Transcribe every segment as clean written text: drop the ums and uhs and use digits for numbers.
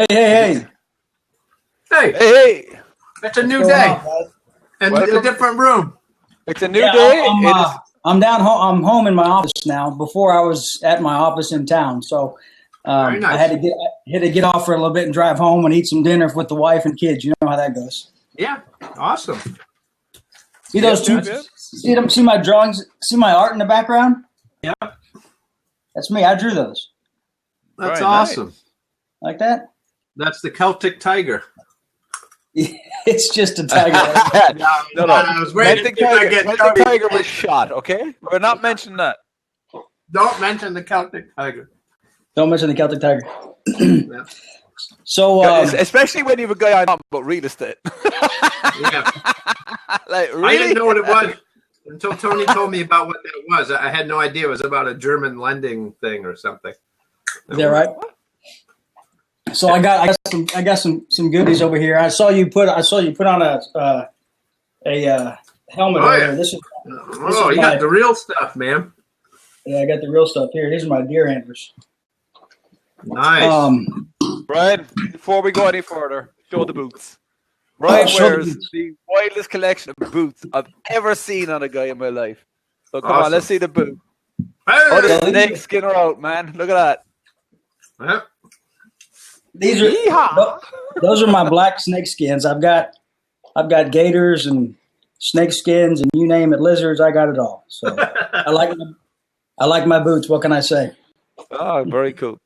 Hey. It's a new day. And a different room. It's a new day. I'm down home. I'm home in my office now. Before I was at my office in town, so nice. I had to get off for a little bit and drive home and eat some dinner with the wife and kids. You know how that goes. Yeah, awesome. See those two? See them? See my drawings? See my art in the background? Yeah, that's me. I drew those. That's awesome. Nice. Like that? That's the Celtic tiger. It's just a tiger. No. I was waiting Celtic tiger was shot. Okay, we're not mentioning that. Don't mention the Celtic tiger. Don't mention the Celtic tiger. Yeah. So, especially when you have a guy on about real estate. Yeah. Like, really? I didn't know what it was until Tony told me about what that was. I had no idea it was about a German lending thing or something. Is that right? So I got some goodies over here. I saw you put on a helmet. Oh, yeah. This is you got the real stuff, man. Yeah, I got the real stuff here. These are my deer antlers. Nice. Brian, before we go any further, show the boots. Brian wears the wildest collection of boots I've ever seen on a guy in my life. So come on, let's see the boot. Hey! Oh, the snake skin are out, man. Look at that. Yep. Those are my black snake skins. I've got gators and snake skins and you name it, lizards. I got it all. So I like my boots. What can I say? Oh, very cool.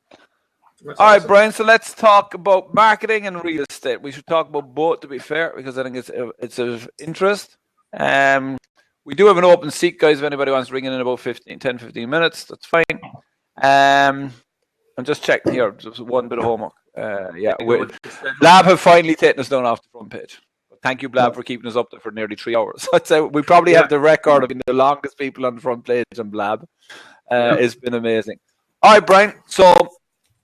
All right, Brian. So let's talk about marketing and real estate. We should talk about both, to be fair, because I think it's of interest. We do have an open seat, guys. If anybody wants to ring in about 10, 15 minutes, that's fine. I'm just checking here. Just one bit of homework. Blab have finally taken us down off the front page. Thank you, Blab, for keeping us up there for nearly 3 hours. I'd say we probably have the record of being the longest people on the front page on Blab. It's been amazing. All right, Brian. So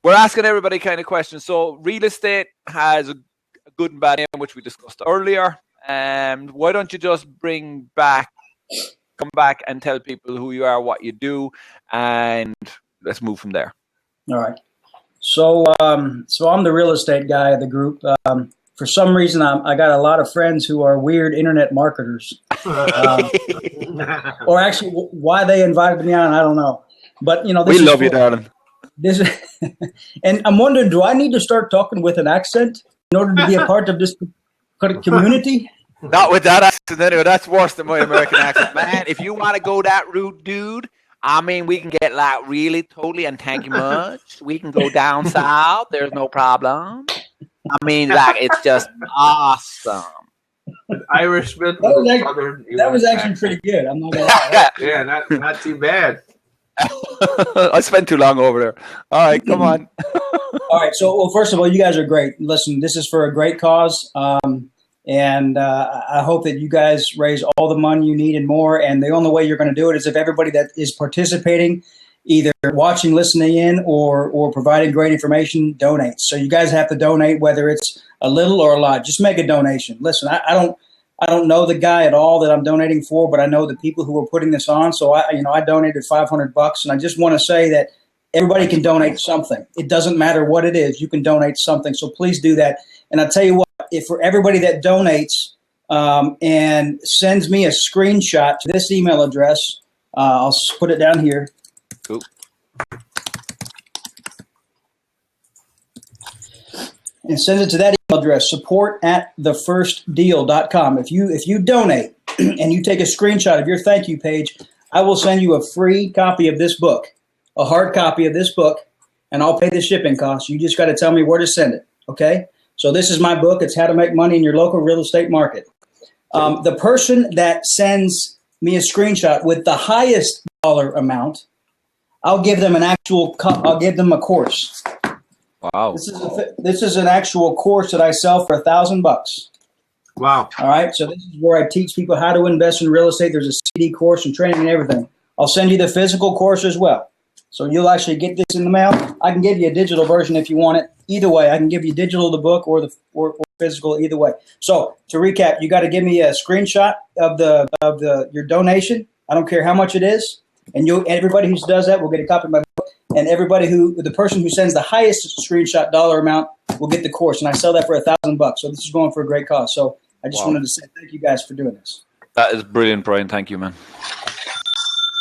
we're asking everybody kind of questions. So real estate has a good and bad name, which we discussed earlier. And why don't you just come back and tell people who you are, what you do, and let's move from there. All right. So I'm the real estate guy of the group. For some reason, I got a lot of friends who are weird internet marketers. Or actually, why they invited me on, I don't know. But we love you, darling. And I'm wondering, do I need to start talking with an accent in order to be a part of this community? Not with that accent, anyway. That's worse than my American accent, man. If you want to go that route, dude. I mean, we can get like really totally, and thank you much. We can go down south. There's no problem. I mean, like, it's just awesome. Irishman. That was actually pretty good. I'm not gonna lie. Yeah, not too bad. I spent too long over there. All right, come on. All right. So, well, first of all, you guys are great. Listen, this is for a great cause. And I hope that you guys raise all the money you need and more. And the only way you're going to do it is if everybody that is participating, either watching, listening in, or providing great information, donates. So you guys have to donate, whether it's a little or a lot. Just make a donation. Listen, I don't know the guy at all that I'm donating for, but I know the people who are putting this on. So I donated $500, and I just want to say that everybody can donate something. It doesn't matter what it is. You can donate something. So please do that. And I'll tell you what, if for everybody that donates and sends me a screenshot to this email address, I'll put it down here. Cool. And send it to that email address, support@thefirstdeal.com. If you donate and you take a screenshot of your thank you page, I will send you a free copy of this book, a hard copy of this book, and I'll pay the shipping costs. You just got to tell me where to send it, okay? So this is my book. It's How to Make Money in Your Local Real Estate Market. The person that sends me a screenshot with the highest dollar amount, I'll give them I'll give them a course. Wow. This is an actual course that I sell for $1,000. Wow. All right. So this is where I teach people how to invest in real estate. There's a CD course and training and everything. I'll send you the physical course as well. So you'll actually get this in the mail. I can give you a digital version if you want it. Either way, I can give you digital, the book, or physical. Either way. So to recap, you got to give me a screenshot of your donation. I don't care how much it is, and everybody who does that will get a copy of my book. and the person who sends the highest screenshot dollar amount will get the course, and I sell that for $1,000. So this is going for a great cause. So I just wanted to say thank you guys for doing this. That is brilliant, Brian. Thank you, man.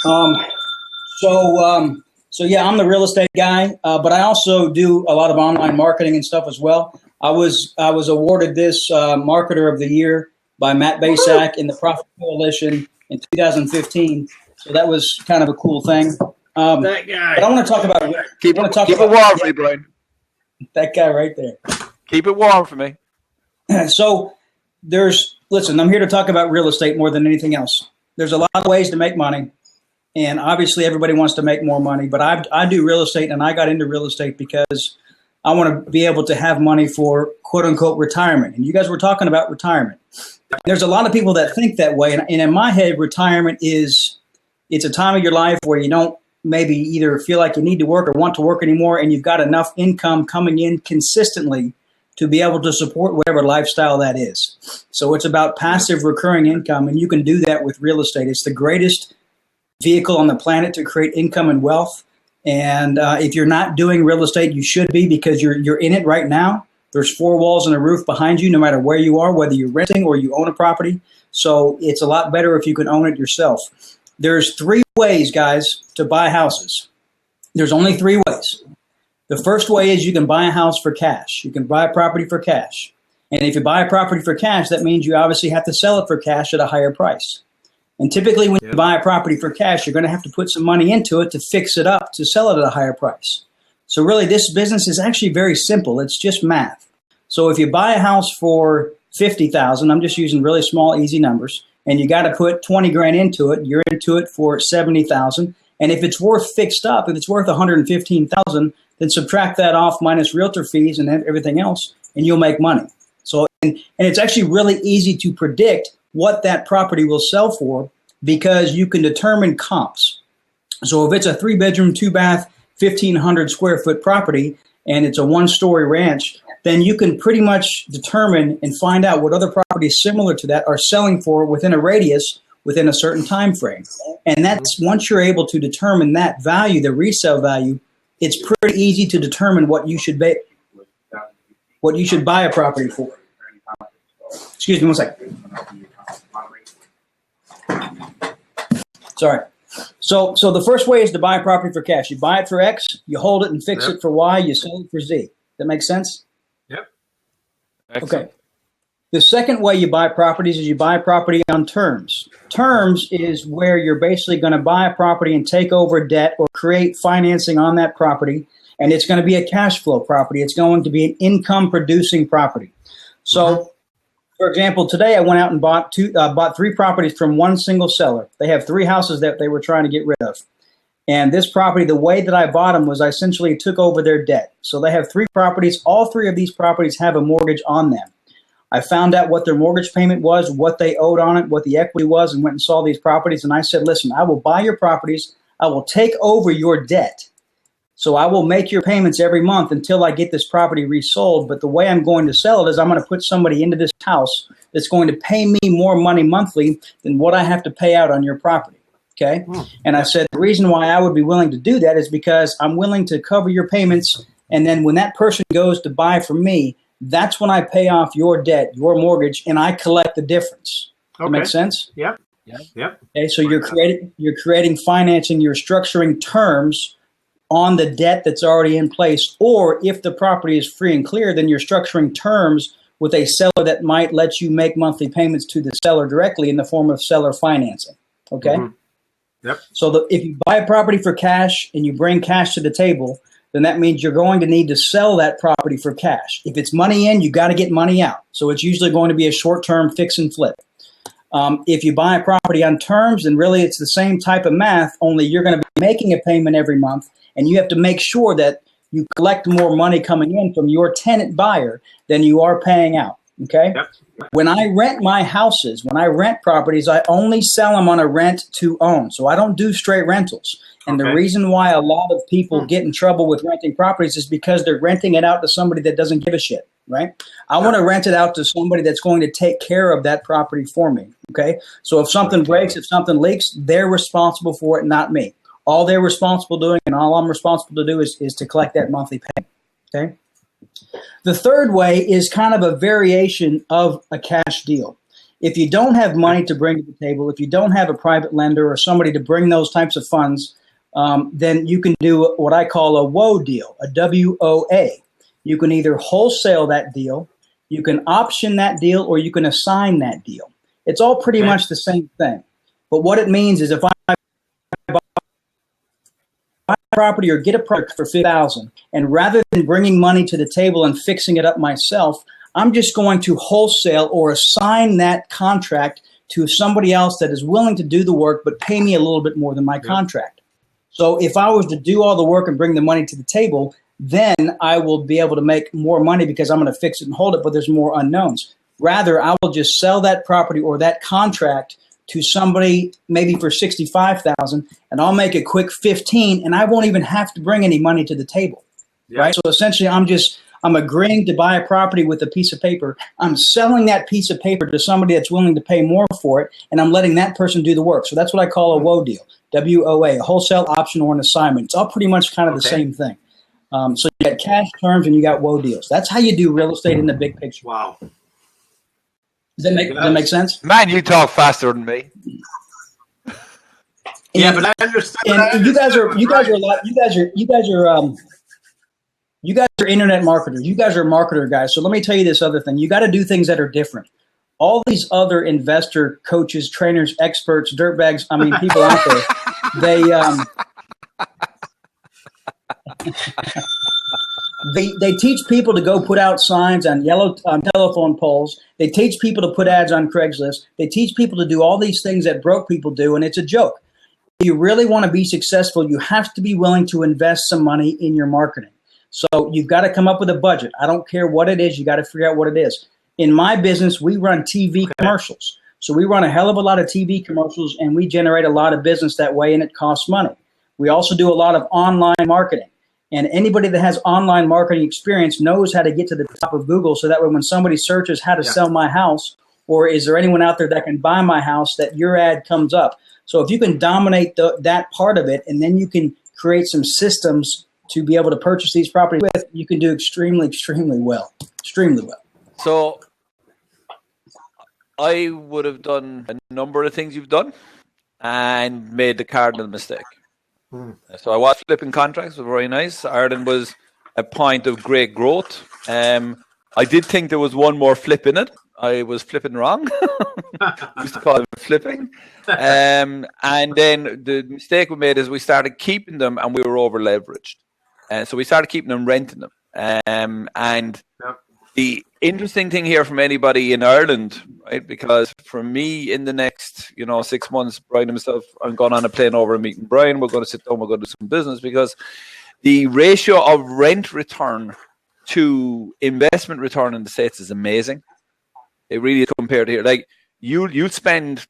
So yeah, I'm the real estate guy, but I also do a lot of online marketing and stuff as well. I was awarded this Marketer of the Year by Matt Basak in the Profit Coalition in 2015. So that was kind of a cool thing. That guy. But I want to talk about. Keep it warm for me, Brian. That guy right there. Keep it warm for me. So listen, I'm here to talk about real estate more than anything else. There's a lot of ways to make money. And obviously everybody wants to make more money, but I do real estate, and I got into real estate because I want to be able to have money for quote unquote retirement. And you guys were talking about retirement. There's a lot of people that think that way. And in my head, retirement it's a time of your life where you don't maybe either feel like you need to work or want to work anymore, and you've got enough income coming in consistently to be able to support whatever lifestyle that is. So it's about passive recurring income, and you can do that with real estate. It's the greatest vehicle on the planet to create income and wealth. And if you're not doing real estate, you should be, because you're in it right now. There's 4 walls and a roof behind you, no matter where you are, whether you're renting or you own a property. So it's a lot better if you can own it yourself. There's 3 ways, guys, to buy houses. There's only 3 ways. The first way is you can buy a house for cash. You can buy a property for cash. And if you buy a property for cash, that means you obviously have to sell it for cash at a higher price. And typically when you buy a property for cash, you're going to have to put some money into it to fix it up, to sell it at a higher price. So really, this business is actually very simple. It's just math. So if you buy a house for $50,000, I'm just using really small, easy numbers, and you got to put 20 grand into it, you're into it for 70,000. And if it's worth fixed up, if it's worth 115,000, then subtract that off minus realtor fees and everything else, and you'll make money. So, and it's actually really easy to predict what that property will sell for, because you can determine comps. So if it's a 3-bedroom, 2-bath, 1,500 square foot property, and it's a 1-story ranch, then you can pretty much determine and find out what other properties similar to that are selling for within a radius, within a certain time frame. And that's, once you're able to determine that value, the resale value, it's pretty easy to determine what you should buy a property for. Excuse me one second. Sorry. So the first way is to buy a property for cash. You buy it for X, you hold it and fix it for Y, you sell it for Z. That makes sense? Yep. Excellent. Okay. The second way you buy properties is you buy property on terms. Terms is where you're basically going to buy a property and take over debt or create financing on that property, and it's going to be a cash flow property. It's going to be an income producing property. So, for example, today I went out and bought 3 properties from one single seller. They have 3 houses that they were trying to get rid of. And this property, the way that I bought them was I essentially took over their debt. So they have 3 properties. All 3 of these properties have a mortgage on them. I found out what their mortgage payment was, what they owed on it, what the equity was, and went and saw these properties. And I said, listen, I will buy your properties. I will take over your debt. So I will make your payments every month until I get this property resold. But the way I'm going to sell it is I'm going to put somebody into this house that's going to pay me more money monthly than what I have to pay out on your property. Okay. And I said, the reason why I would be willing to do that is because I'm willing to cover your payments. And then when that person goes to buy from me, that's when I pay off your debt, your mortgage, and I collect the difference. Okay. That makes sense? Yep. Okay. So you're creating financing, you're structuring terms on the debt that's already in place. Or if the property is free and clear, then you're structuring terms with a seller that might let you make monthly payments to the seller directly in the form of seller financing. Okay. Yep. So if you buy a property for cash and you bring cash to the table, then that means you're going to need to sell that property for cash. If it's money in, you got to get money out. So it's usually going to be a short-term fix and flip. If you buy a property on terms, then really it's the same type of math, only you're going to be making a payment every month, and you have to make sure that you collect more money coming in from your tenant buyer than you are paying out. Okay? Yep. When I rent my houses, when I rent properties, I only sell them on a rent to own. So I don't do straight rentals. And the reason why a lot of people get in trouble with renting properties is because they're renting it out to somebody that doesn't give a shit, right? I want to rent it out to somebody that's going to take care of that property for me, okay? So if something breaks, if something leaks, they're responsible for it, not me. All they're responsible doing and all I'm responsible to do is to collect that monthly payment. Okay. The third way is kind of a variation of a cash deal. If you don't have money to bring to the table, if you don't have a private lender or somebody to bring those types of funds, then you can do what I call a WOA deal, a WOA. You can either wholesale that deal, you can option that deal, or you can assign that deal. It's all pretty much the same thing. But what it means is if I buy a property or get a product for $50,000, and rather than bringing money to the table and fixing it up myself, I'm just going to wholesale or assign that contract to somebody else that is willing to do the work but pay me a little bit more than my contract. So if I was to do all the work and bring the money to the table, then I will be able to make more money because I'm going to fix it and hold it, but there's more unknowns. Rather, I will just sell that property or that contract to somebody maybe for $65,000, and I'll make a quick 15, and I won't even have to bring any money to the table. Right? So essentially, I'm agreeing to buy a property with a piece of paper. I'm selling that piece of paper to somebody that's willing to pay more for it, and I'm letting that person do the work. So that's what I call a WOA deal, WOA, a wholesale option or an assignment. It's all pretty much kind of the same thing. So you got cash terms and you got WOA deals. That's how you do real estate in the big picture. Wow. Does that make sense? Man, you talk faster than me. Yeah, but I understand. And you guys are internet marketers. You guys are marketer guys. So let me tell you this other thing. You got to do things that are different. All these other investor coaches, trainers, experts, dirtbags, people out there, they teach people to go put out signs on telephone poles. They teach people to put ads on Craigslist. They teach people to do all these things that broke people do, and it's a joke. If you really want to be successful, you have to be willing to invest some money in your marketing. So you've got to come up with a budget. I don't care what it is. You got to figure out what it is. In my business, we run TV commercials. So we run a hell of a lot of TV commercials, and we generate a lot of business that way, and it costs money. We also do a lot of online marketing. And anybody that has online marketing experience knows how to get to the top of Google, so that way when somebody searches how to sell my house, or is there anyone out there that can buy my house, that your ad comes up. So if you can dominate that part of it, and then you can create some systems to be able to purchase these properties with, you can do extremely, extremely well. Extremely well. So I would have done a number of things you've done and made the cardinal mistake. So I was flipping contracts, was very nice. Ireland was a point of great growth. I did think there was one more flip in it. I was flipping wrong. We used to call it flipping. And then the mistake we made is we started keeping them and we were over leveraged. So we started keeping them, renting them. And the interesting thing here from anybody in Ireland, right? Because for me, in the next, 6 months, Brian and myself, I'm going on a plane over and meeting Brian. We're going to sit down. We're going to do some business because the ratio of rent return to investment return in the States is amazing. It really is compared here. Like you'd spend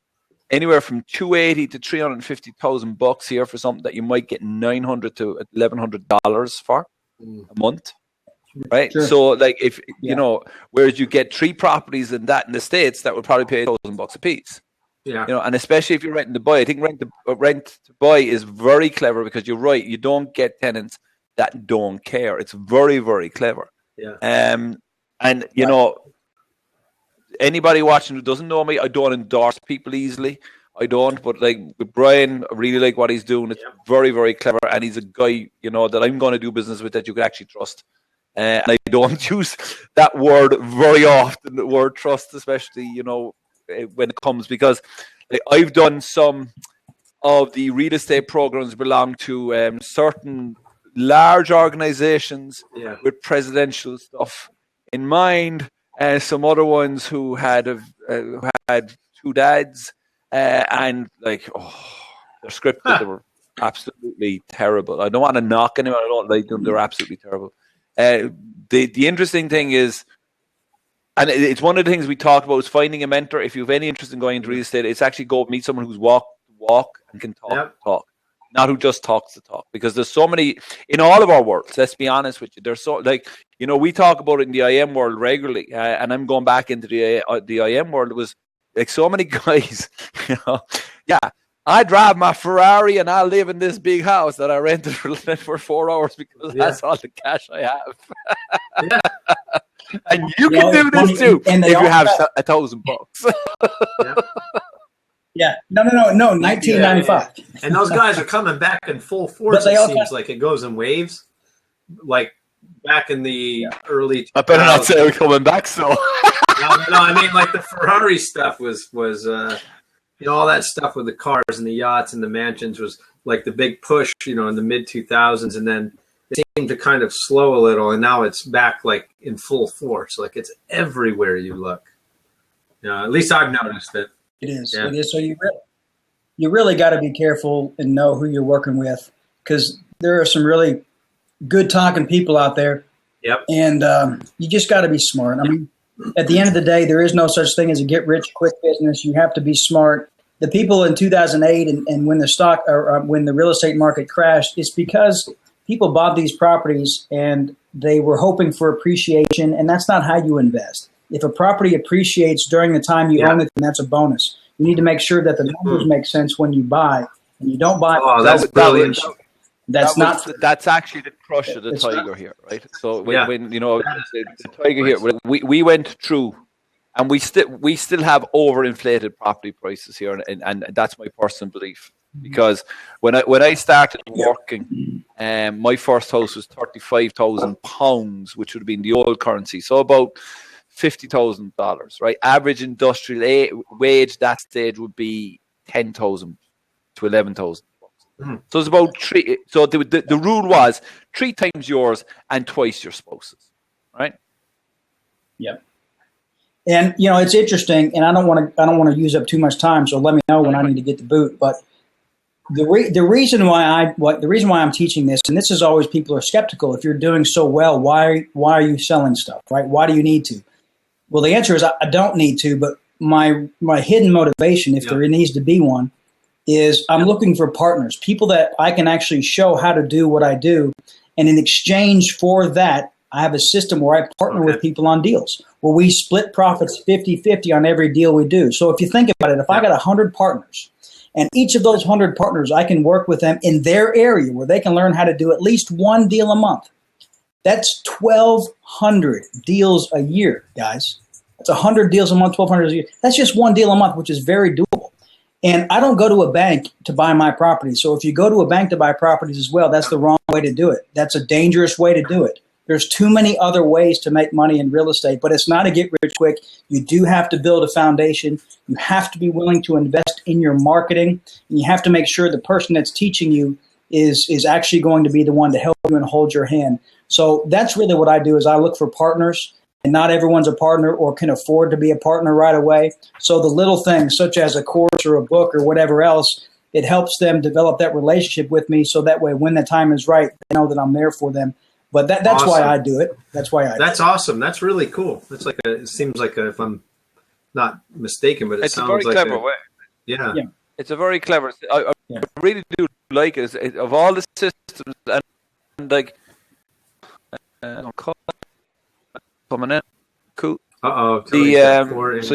anywhere from $280 to $350,000 here for something that you might get $900 to $1,100 for a month. Right. Sure. So like if whereas you get 3 properties in the States that would probably pay $1,000 a piece. Yeah. And especially if you're renting to buy, I think rent to buy is very clever because you're right, you don't get tenants that don't care. It's very, very clever. Yeah. And anybody watching who doesn't know me, I don't endorse people easily. I don't, but like with Brian, I really like what he's doing. It's very, very clever, and he's a guy, that I'm going to do business with that you can actually trust. And I don't use that word very often, the word trust, especially, when it comes, because I've done some of the real estate programs belong to certain large organizations with presidential stuff in mind, and some other ones who had 2 dads, and they're scripted. They were absolutely terrible. I don't want to knock anyone. I don't like them. They're absolutely terrible. The interesting thing is, and it's one of the things we talked about, is finding a mentor. If you have any interest in going into real estate, it's actually go meet someone who's walked the walk and can talk, not who just talks the talk. Because there's so many in all of our worlds. Let's be honest with you. There's so we talk about it in the IM world regularly, and I'm going back into the IM world. It was like so many guys. I drive my Ferrari and I live in this big house that I rented for 4 hours because that's all the cash I have. Yeah. And you can do this too and if you have $1,000. Yeah. Yeah. No. 1995. And those guys are coming back in full force. But It seems like it goes in waves. Like back in the early 2000s. I better not say we're coming back, so. No, I mean, like the Ferrari stuff was all that stuff with the cars and the yachts and the mansions was like the big push, in the mid 2000s, and then it seemed to kind of slow a little, and now it's back like in full force. Like it's everywhere you look. At least I've noticed it. It is. Yeah. It is. So you really got to be careful and know who you're working with, because there are some really good talking people out there. Yep. And you just got to be smart. I mean, at the end of the day, there is no such thing as a get rich quick business. You have to be smart. The people in 2008 and when the stock or when the real estate market crashed, it's because people bought these properties and they were hoping for appreciation, and that's not how you invest. If a property appreciates during the time you own it, then that's a bonus. You need to make sure that the numbers make sense when you buy, and you don't buy. Oh, that's brilliant. That's actually the crush of the tiger here, right? So when the tiger here, we went through, and we still have overinflated property prices here, and that's my personal belief. Because when I started working, my first house was £35,000, which would have been the old currency, so about $50,000, right? Average industrial wage that stage would be $10,000 to $11,000. So it's about three. So the rule was 3 times yours and twice your spouse's, right? Yep. And it's interesting, and I don't want to use up too much time, so let me know when I need to get the boot. But the reason why I'm teaching this, and this is always people are skeptical. If you're doing so well, why are you selling stuff, right? Why do you need to? Well, the answer is I don't need to, but my hidden motivation, if there needs to be one, is I'm looking for partners, people that I can actually show how to do what I do. And in exchange for that, I have a system where I partner with people on deals, where we split profits 50-50 on every deal we do. So if you think about it, if I got 100 partners, and each of those 100 partners, I can work with them in their area where they can learn how to do at least one deal a month. That's 1,200 deals a year, guys. That's 100 deals a month, 1,200 a year. That's just one deal a month, which is very doable. And I don't go to a bank to buy my property. So if you go to a bank to buy properties as well, that's the wrong way to do it. That's a dangerous way to do it. There's too many other ways to make money in real estate, but it's not a get rich quick. You do have to build a foundation. You have to be willing to invest in your marketing. And you have to make sure the person that's teaching you is actually going to be the one to help you and hold your hand. So that's really what I do is I look for partners, and not everyone's a partner or can afford to be a partner right away. So the little things such as a course or a book or whatever else, it helps them develop that relationship with me. So that way, when the time is right, they know that I'm there for them. But that's awesome. Why I do it. That's why I. That's awesome. That's really cool. It's like it seems like if I'm not mistaken, but it sounds like a very clever way. Yeah. It's a very clever. I really do like it. Of all the systems and like coming in, cool. So